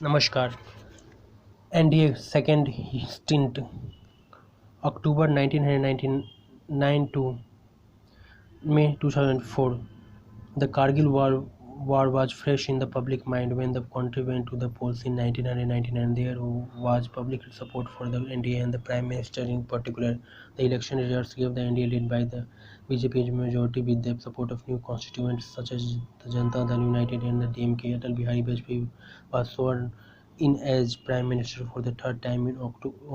नमस्कार। NDA second stint October 1999 to May 2004. The Kargil war was fresh in the public mind when the country went to the polls in 1999. There was public support for the NDA and the Prime Minister in particular. The election results gave the NDA lead by the BJP majority with the support of new constituents such as the Janata Dal United and the DMK. Atal Bihari Vajpayee was sworn in as Prime Minister for the third time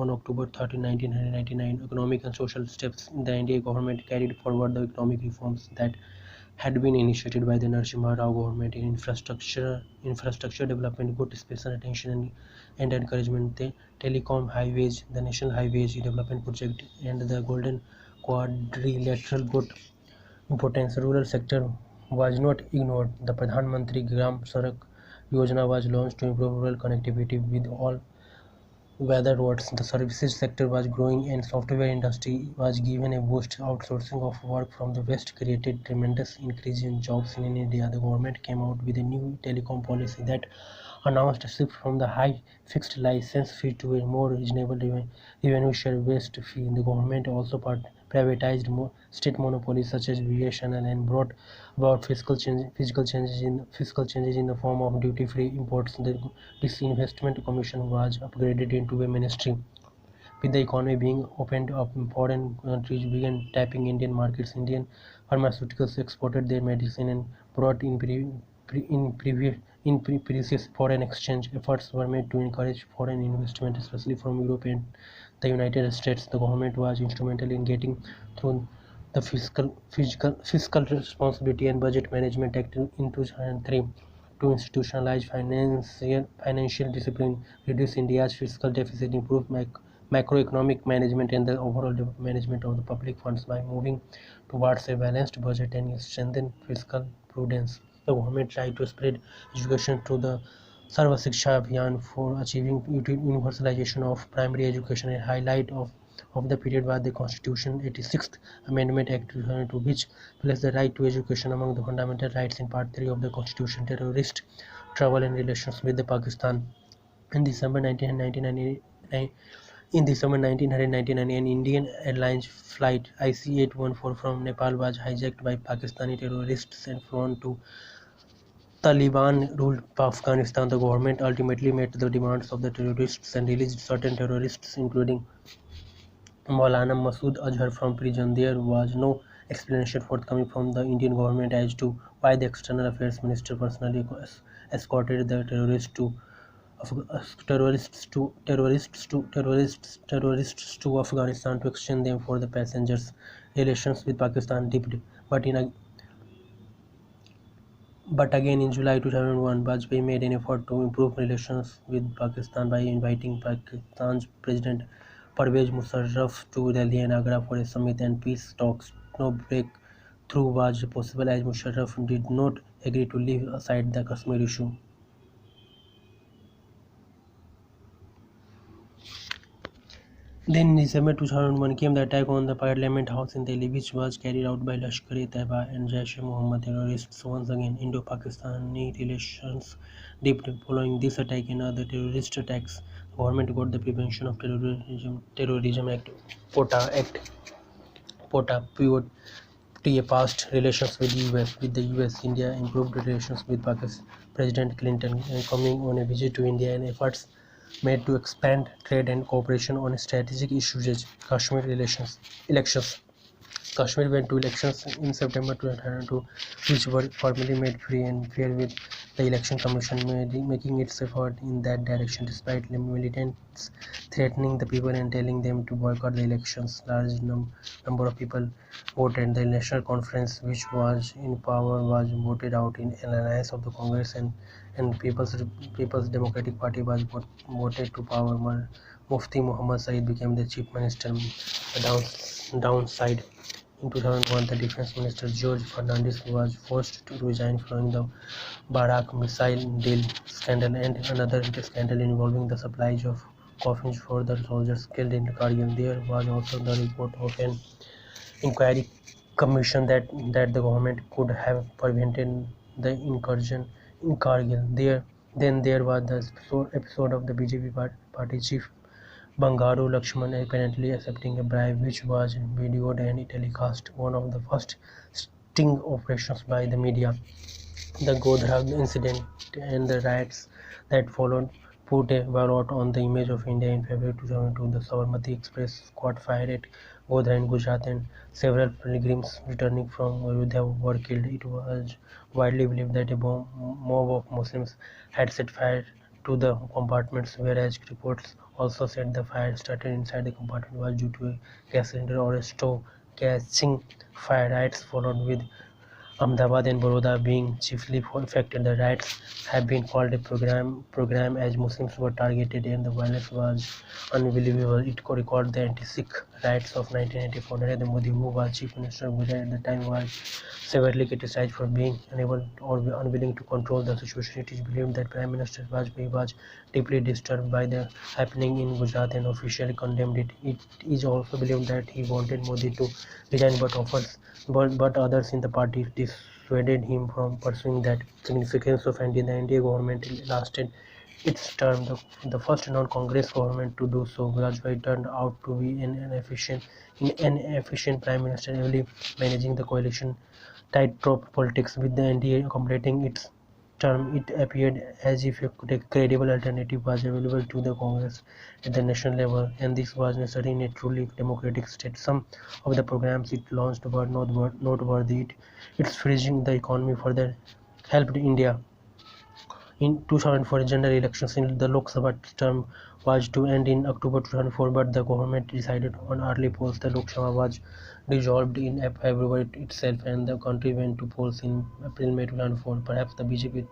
on October 30, 1999. Economic and social steps. The NDA government carried forward the economic reforms that had been initiated by the Narasimha Rao government in infrastructure development, good special attention and encouragement. The telecom highways, the national highways development project, and the Golden Quadrilateral got importance. Rural sector was not ignored. The Pradhan Mantri Gram Sadak Yojana was launched to improve rural connectivity with all weather roads. The services sector was growing and software industry was given a boost. Outsourcing of work from the West created tremendous increase in jobs in India. The government came out with a new telecom policy that announced a shift from the high fixed license fee to a more reasonable revenue share-based fee. The government also privatized state monopolies such as BSNL and brought about fiscal changes in the form of duty-free imports. The Disinvestment Commission was upgraded into a ministry. With the economy being opened up, foreign countries began tapping Indian markets. Indian pharmaceuticals exported their medicine and brought in precious foreign exchange. Efforts were made to encourage foreign investment, especially from Europe and the United States. The government was instrumental in getting through the Fiscal Responsibility and Budget Management Act in 2003 to institutionalize financial discipline, reduce India's fiscal deficit, improve macroeconomic management and the overall management of the public funds by moving towards a balanced budget and strengthen fiscal prudence. The government tried to spread education through the Sarva Shiksha Abhiyan for achieving universalization of primary education. A highlight of the period was the Constitution 86th Amendment Act 2002, which placed the right to education among the fundamental rights in Part 3 of the Constitution. Terrorist travel and relations with the Pakistan. In December 1999, an Indian Airlines flight IC-814 from Nepal was hijacked by Pakistani terrorists and flown to Taliban-ruled Afghanistan. The government ultimately met the demands of the terrorists and released certain terrorists, including Maulana Masood Azhar, from prison. There was no explanation forthcoming from the Indian government as to why the External Affairs Minister personally escorted the terrorists to Afghanistan to exchange them for the passengers. Relations with Pakistan dipped, but again in July 2001, Vajpayee made an effort to improve relations with Pakistan by inviting Pakistan's President Pervez Musharraf to Delhi and Agra for a summit and peace talks. No breakthrough was possible as Musharraf did not agree to leave aside the Kashmir issue. Then in December 2001 came the attack on the Parliament House in Delhi, which was carried out by Lashkar-e-Taiba and Jaish-e-Mohammed terrorists. Once again, Indo-Pakistani relations dipped following this attack and other terrorist attacks. The government got the Prevention of Terrorism Act, POTA passed. Relations with the US. India improved relations with Pakistan. President Clinton coming on a visit to India and efforts made to expand trade and cooperation on strategic issues. Kashmir elections. Kashmir went to elections in September 2002, which were formally made free and fair, with the Election Commission making its effort in that direction. Despite militants threatening the people and telling them to boycott the elections, large number of people voted. The National Conference, which was in power, was voted out in alliance of the Congress and People's Democratic Party was voted to power. Mufti Muhammad Saeed became the chief minister. The downside. In 2001, the Defense Minister George Fernandes was forced to resign following the Barak missile deal scandal and another scandal involving the supplies of coffins for the soldiers killed in Kargil. There was also the report of an inquiry commission that the government could have prevented the incursion in Kargil. Then there was the episode of the BJP party chief Bangaru Lakshman apparently accepting a bribe, which was videoed and telecast. One of the first sting operations by the media. The Godhra incident and the riots that followed put a blot on the image of India. In February 2002, the Sabarmati Express caught fire at Godhra in Gujarat, and several pilgrims returning from Ayodhya were killed. It was widely believed that a mob of Muslims had set fire to the compartments, whereas reports also said the fire started inside the compartment was due to a gas cylinder or a stove catching fire. Riots followed, with Ahmedabad and Baroda being chiefly affected. The riots have been called a program as Muslims were targeted and the violence was unbelievable. It recalled the anti-Sikh riots of 1984. Narendra Modi, who was Chief Minister of Gujarat at the time, was severely criticized for being unable or unwilling to control the situation. It is believed that Prime Minister Vajpayee was deeply disturbed by the happening in Gujarat and officially condemned it. It is also believed that he wanted Modi to resign, but others in the party dissuaded him from pursuing that. Significance of India. The NDA government lasted its term, the first non-Congress government to do so. Vajpayee turned out to be an inefficient prime minister, heavily managing the coalition tightrope politics. With the NDA completing its term, it appeared as if a credible alternative was available to the Congress at the national level, and this was necessary in a truly democratic state. Some of the programs it launched were noteworthy. Its freezing the economy further helped India. In 2004, general elections in the Lok Sabha term was to end in October 2004, but the government decided on early polls. The Lok Sabha was dissolved in February itself, and the country went to polls in April-May 2004. Perhaps the BJP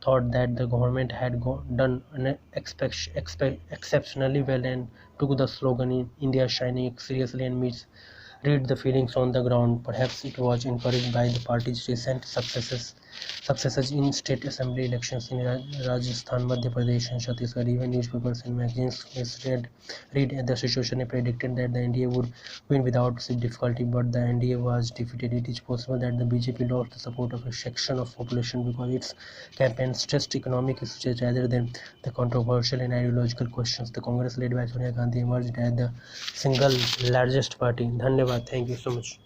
thought that the government had done exceptionally well and took the slogan in India shining seriously and meets read the feelings on the ground. Perhaps it was encouraged by the party's recent successes in state assembly elections in Rajasthan, Madhya Pradesh, and Chhattisgarh. Even newspapers and magazines read the situation and predicted that the NDA would win without difficulty, but the NDA was defeated. It is possible that the BJP lost the support of a section of population because its campaign stressed economic issues rather than the controversial and ideological questions. The Congress led by Sonia Gandhi emerged as the single largest party. Dhanyavad. Thank you so much.